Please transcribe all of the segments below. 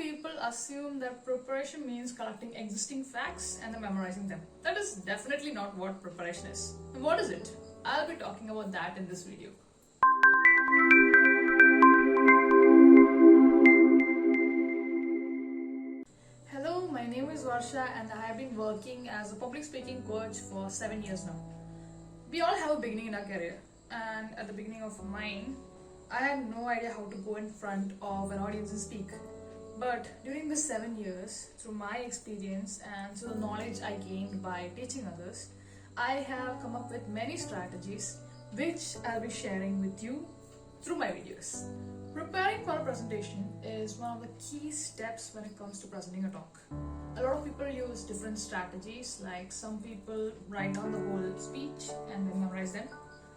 people assume that preparation means collecting existing facts and then memorizing them. That is definitely not what preparation is. And what is it? I'll be talking about that in this video. Hello, my name is Varsha and I have been working as a public speaking coach for 7 years now. We all have a beginning in our career, and at the beginning of mine, I had no idea how to go in front of an audience and speak. But during the 7 years, through my experience and through the knowledge I gained by teaching others, I have come up with many strategies which I'll be sharing with you through my videos. Preparing for a presentation is one of the key steps when it comes to presenting a talk. A lot of people use different strategies, like some people write down the whole speech and then memorize them.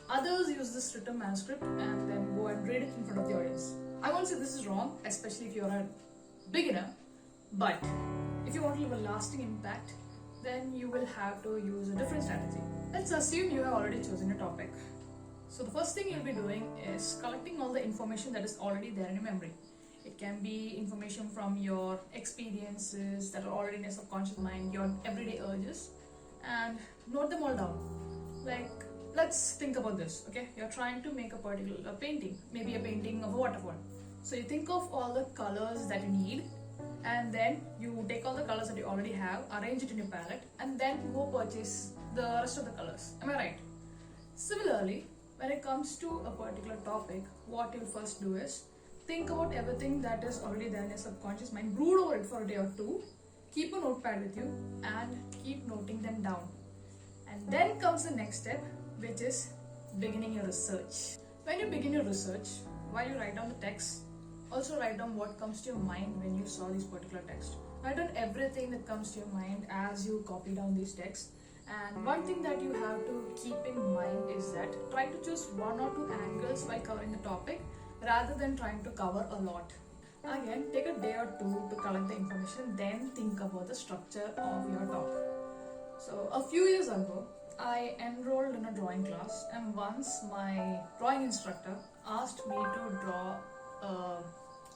Others use this written manuscript and then go and read it in front of the audience. I won't say this is wrong, especially if you're a beginner, but if you want to leave a lasting impact, then you will have to use a different strategy. Let's assume you have already chosen a topic. So the first thing you'll be doing is collecting all the information that is already there in your memory. It can be information from your experiences that are already in your subconscious mind, your everyday urges, and note them all down. Like, let's think about this, okay? You're trying to make a particular painting, maybe a painting of a waterfall. So you think of all the colors that you need, and then you take all the colors that you already have, arrange it in your palette, and then go purchase the rest of the colors. Am I right? Similarly, when it comes to a particular topic, what you'll first do is think about everything that is already there in your subconscious mind, brood over it for a day or two, keep a notepad with you, and keep noting them down. And then comes the next step, which is beginning your research. When you begin your research, while you write down the text, also write down what comes to your mind when you saw this particular text. Write down everything that comes to your mind as you copy down these texts. And one thing that you have to keep in mind is that try to choose one or two angles while covering the topic rather than trying to cover a lot. Again, take a day or two to collect the information, then think about the structure of your talk. So a few years ago, I enrolled in a drawing class, and once my drawing instructor asked me to draw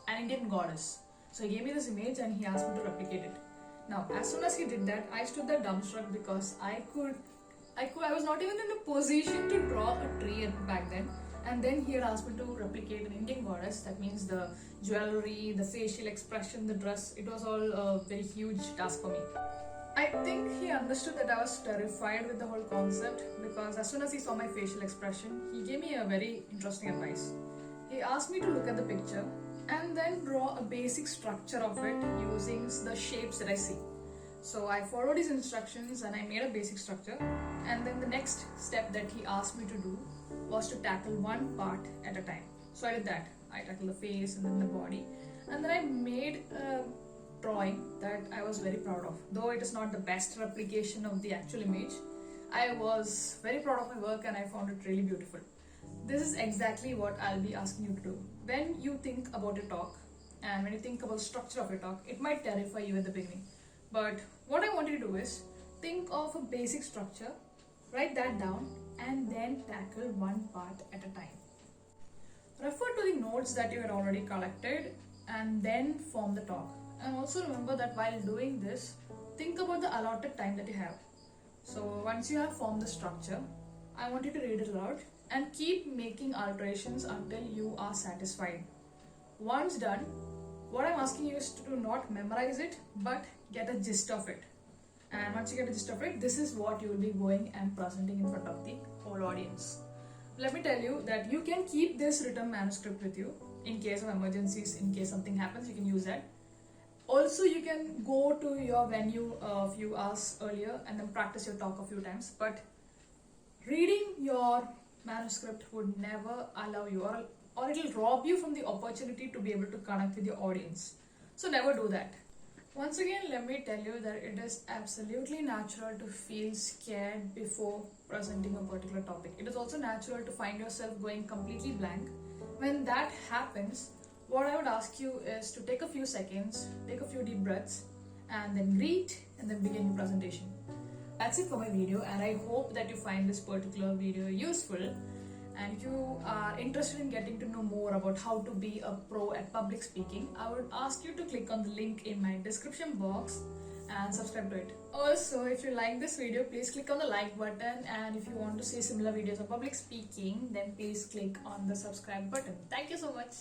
an Indian goddess. So he gave me this image and he asked me to replicate it. Now, as soon as he did that, I stood there dumbstruck because I was not even in a position to draw a tree back then. And then he had asked me to replicate an Indian goddess. That means the jewelry, the facial expression, the dress. It was all a very huge task for me. I think he understood that I was terrified with the whole concept, because as soon as he saw my facial expression, he gave me a very interesting advice. He asked me to look at the picture and then draw a basic structure of it using the shapes that I see. So I followed his instructions and I made a basic structure, and then the next step that he asked me to do was to tackle one part at a time. So I did that. I tackled the face and then the body, and then I made a drawing that I was very proud of. Though it is not the best replication of the actual image, I was very proud of my work and I found it really beautiful. This is exactly what I'll be asking you to do. When you think about your talk and when you think about the structure of your talk, it might terrify you at the beginning. But what I want you to do is think of a basic structure, write that down, and then tackle one part at a time. Refer to the notes that you had already collected and then form the talk. And also remember that while doing this, think about the allotted time that you have. So once you have formed the structure, I want you to read it aloud and keep making alterations until you are satisfied. Once done, what I'm asking you is to not memorize it, but get a gist of it. And once you get a gist of it, this is what you will be going and presenting in front of the whole audience. Let me tell you that you can keep this written manuscript with you in case of emergencies, in case something happens, you can use that. Also, you can go to your venue a few hours earlier and then practice your talk a few times. But reading your manuscript would never allow you, or it will rob you from the opportunity to be able to connect with your audience. So never do that. Once again, let me tell you that it is absolutely natural to feel scared before presenting a particular topic. It is also natural to find yourself going completely blank. When that happens, what I would ask you is to take a few seconds, take a few deep breaths, and then breathe and then begin your presentation. That's it for my video, and I hope that you find this particular video useful. And if you are interested in getting to know more about how to be a pro at public speaking, I would ask you to click on the link in my description box and subscribe to it. Also, if you like this video, please click on the like button, and if you want to see similar videos on public speaking, then please click on the subscribe button. Thank you so much.